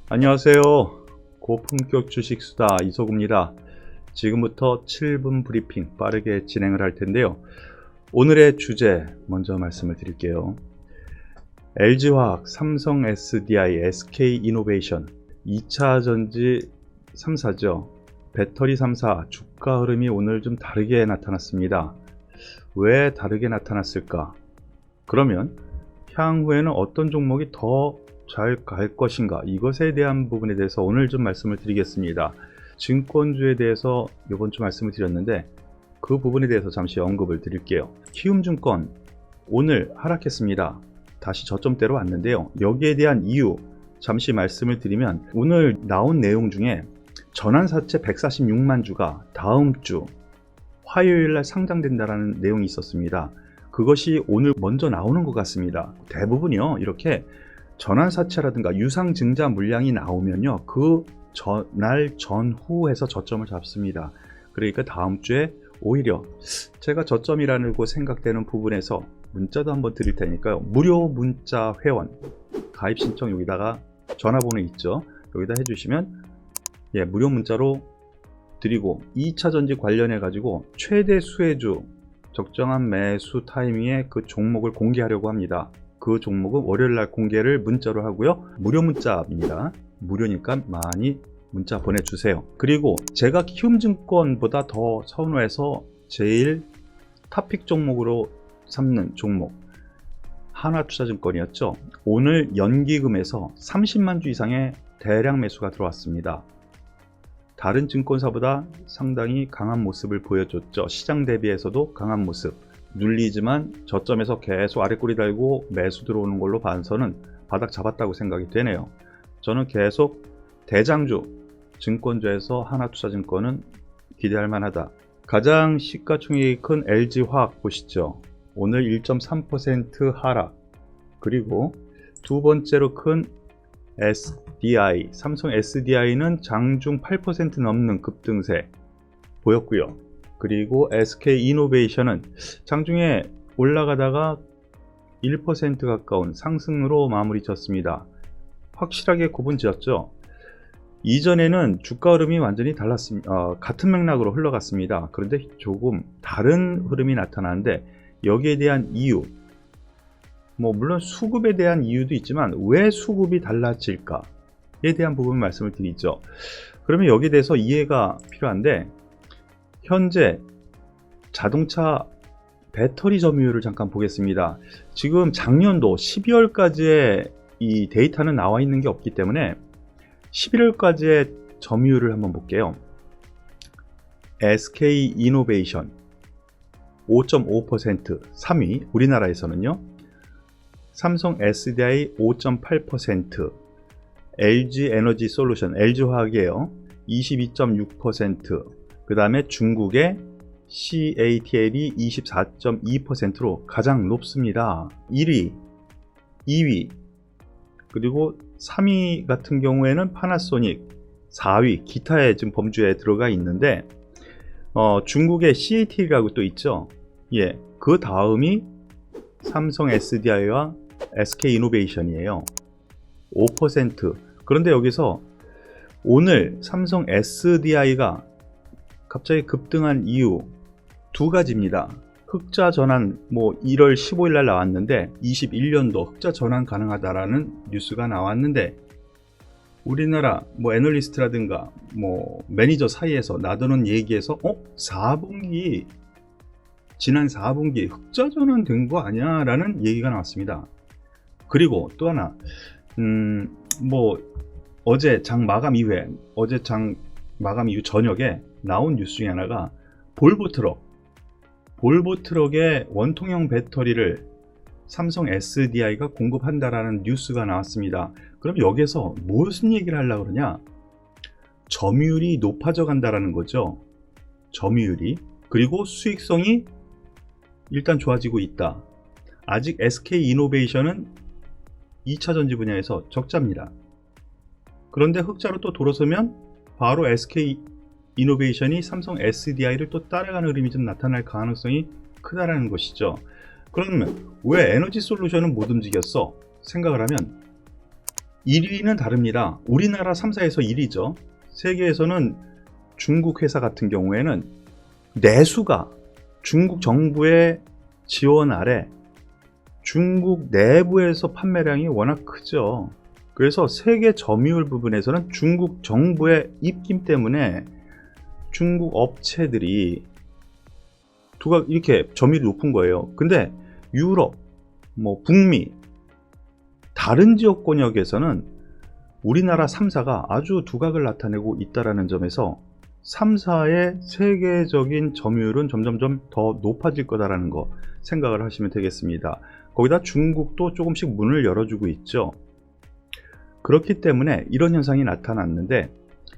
안녕하세요. 고품격 주식수다 이소구입니다. 지금부터 7분 브리핑 빠르게 진행을 할 텐데요. 오늘의 주제 먼저 말씀을 드릴게요. LG화학, 삼성 SDI, SK이노베이션 2차전지 3사죠. 배터리 3사 주가 흐름이 오늘 좀 다르게 나타났습니다. 왜 다르게 나타났을까? 그러면 향후에는 어떤 종목이 더 잘 갈 것인가, 이것에 대한 부분에 대해서 오늘 좀 말씀을 드리겠습니다. 증권주에 대해서 이번 주 말씀을 드렸는데 그 부분에 대해서 잠시 언급을 드릴게요. 키움증권 오늘 하락했습니다. 다시 저점대로 왔는데요. 여기에 대한 이유 잠시 말씀을 드리면, 오늘 나온 내용 중에 전환사채 146만 주가 다음 주 화요일날 상장된다라는 내용이 있었습니다. 그것이 오늘 먼저 나오는 것 같습니다. 대부분이요, 이렇게 전환사채라든가 유상증자 물량이 나오면요, 그 날 전후에서 저점을 잡습니다. 그러니까 다음 주에 오히려 제가 저점이라고 생각되는 부분에서 문자도 한번 드릴 테니까요. 무료 문자 회원 가입 신청 여기다가 전화번호 있죠, 여기다 해주시면 무료 문자로 드리고, 2차 전지 관련해 가지고 최대 수혜주 적정한 매수 타이밍에 그 종목을 공개하려고 합니다. 그 종목은 월요일날 공개를 문자로 하고요. 무료 문자입니다. 무료니까 많이 문자 보내주세요. 그리고 제가 키움증권보다 더 선호해서 제일 탑픽 종목으로 삼는 종목 하나투자증권이었죠. 오늘 연기금에서 30만 주 이상의 대량 매수가 들어왔습니다. 다른 증권사보다 상당히 강한 모습을 보여줬죠. 시장 대비해서도 강한 모습. 눌리지만 저점에서 계속 아래꼬리 달고 매수 들어오는 걸로 봐서는 바닥 잡았다고 생각이 되네요. 저는 계속 대장주 증권주에서 하나투자증권은 기대할 만하다. 가장 시가총액이 큰 LG화학 보시죠. 오늘 1.3% 하락. 그리고 두 번째로 큰 SDI, 삼성 SDI는 장중 8% 넘는 급등세 보였고요. 그리고 SK이노베이션은 장중에 올라가다가 1% 가까운 상승으로 마무리 쳤습니다. 확실하게 구분 지었죠. 이전에는 주가 흐름이 완전히 달랐습니다. 같은 맥락으로 흘러갔습니다. 그런데 조금 다른 흐름이 나타나는데, 여기에 대한 이유, 물론 수급에 대한 이유도 있지만 왜 수급이 달라질까에 대한 부분 말씀을 드리죠. 그러면 여기에 대해서 이해가 필요한데, 현재 자동차 배터리 점유율을 잠깐 보겠습니다. 지금 작년도 12월까지의 이 데이터는 나와 있는 게 없기 때문에 11월까지의 점유율을 한번 볼게요. SK이노베이션 5.5% 3위, 우리나라에서는요. 삼성 SDI 5.8%, LG에너지솔루션, LG화학이에요. 22.6%, 그 다음에 중국의 CATL이 24.2%로 가장 높습니다. 1위, 2위, 그리고 3위 같은 경우에는 파나소닉, 4위, 기타의 지금 범주에 들어가 있는데, 중국의 CATL이라고 또 있죠. 그 다음이 삼성 SDI와 SK이노베이션이에요. 5%. 그런데 여기서 오늘 삼성 SDI가 갑자기 급등한 이유 두 가지입니다. 흑자 전환 1월 15일 날 나왔는데 21년도 흑자 전환 가능하다라는 뉴스가 나왔는데, 우리나라 애널리스트라든가 매니저 사이에서 나도는 얘기에서 4분기, 지난 4분기 흑자 전환 된 거 아니야 라는 얘기가 나왔습니다. 그리고 또 하나, 어제 장 마감 이후에, 어제 장 마감 이후 저녁에 나온 뉴스 중에 하나가 볼보트럭의 원통형 배터리를 삼성 SDI가 공급한다라는 뉴스가 나왔습니다. 그럼 여기서 무슨 얘기를 하려고 그러냐? 점유율이 높아져 간다라는 거죠. 점유율이. 그리고 수익성이 일단 좋아지고 있다. 아직 SK이노베이션은 2차 전지 분야에서 적자입니다. 그런데 흑자로 또 돌아서면 바로 SK이노베이션이 삼성 SDI를 또 따라가는 흐름이 좀 나타날 가능성이 크다라는 것이죠. 그러면 왜 에너지 솔루션은 못 움직였어? 생각을 하면 1위는 다릅니다. 우리나라 3사에서 1위죠. 세계에서는 중국 회사 같은 경우에는 내수가 중국 정부의 지원 아래 중국 내부에서 판매량이 워낙 크죠. 그래서 세계 점유율 부분에서는 중국 정부의 입김 때문에 중국 업체들이 두각 이렇게 점유율이 높은 거예요. 근데 유럽, 북미 다른 지역 권역에서는 우리나라 3사가 아주 두각을 나타내고 있다는 점에서 3사의 세계적인 점유율은 점점점 더 높아질 거다라는 거 생각을 하시면 되겠습니다. 거기다 중국도 조금씩 문을 열어주고 있죠. 그렇기 때문에 이런 현상이 나타났는데,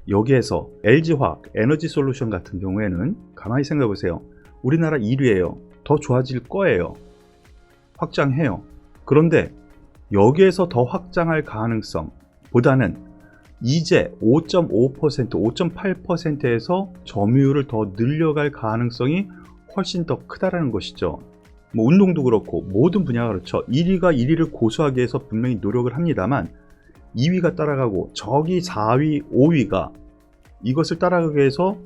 여기에서 LG화학, 에너지솔루션 같은 경우에는 가만히 생각해 보세요. 우리나라 1위예요. 더 좋아질 거예요. 확장해요. 그런데 여기에서 더 확장할 가능성 보다는 이제 5.5%, 5.8%에서 점유율을 더 늘려갈 가능성이 훨씬 더 크다라는 것이죠. 운동도 그렇고 모든 분야가 그렇죠. 1위가 1위를 고수하기 위해서 분명히 노력을 합니다만 2위가 따라가고 저기 4위, 5위가 이것을 따라가기 위해서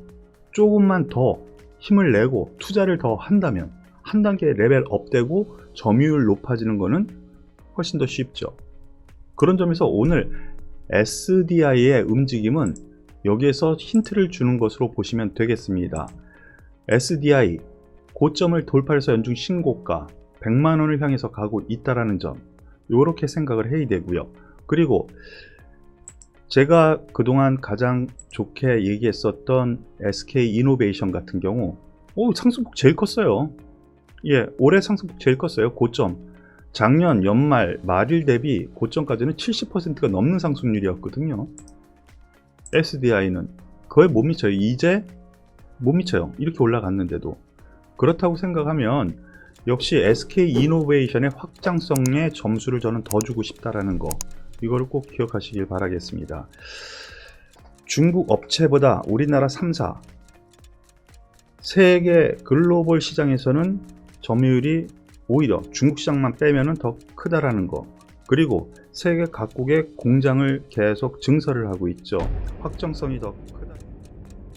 조금만 더 힘을 내고 투자를 더 한다면 한 단계 레벨 업되고 점유율 높아지는 것은 훨씬 더 쉽죠. 그런 점에서 오늘 SDI의 움직임은 여기에서 힌트를 주는 것으로 보시면 되겠습니다. SDI 고점을 돌파해서 연중 신고가 100만원을 향해서 가고 있다는 점, 이렇게 생각을 해야 되고요. 그리고 제가 그동안 가장 좋게 얘기했었던 SK이노베이션 같은 경우 상승폭 제일 컸어요. 올해 상승폭 제일 컸어요. 고점 작년 연말 말일 대비 고점까지는 70%가 넘는 상승률이었거든요. SDI는 거의 못 미쳐요. 이제 못 미쳐요. 이렇게 올라갔는데도. 그렇다고 생각하면 역시 SK이노베이션의 확장성에 점수를 저는 더 주고 싶다라는 거, 이거를 꼭 기억하시길 바라겠습니다. 중국 업체보다 우리나라 3사 세계 글로벌 시장에서는 점유율이 오히려 중국 시장만 빼면은 더 크다라는 거, 그리고 세계 각국의 공장을 계속 증설을 하고 있죠. 확장성이 더 크다.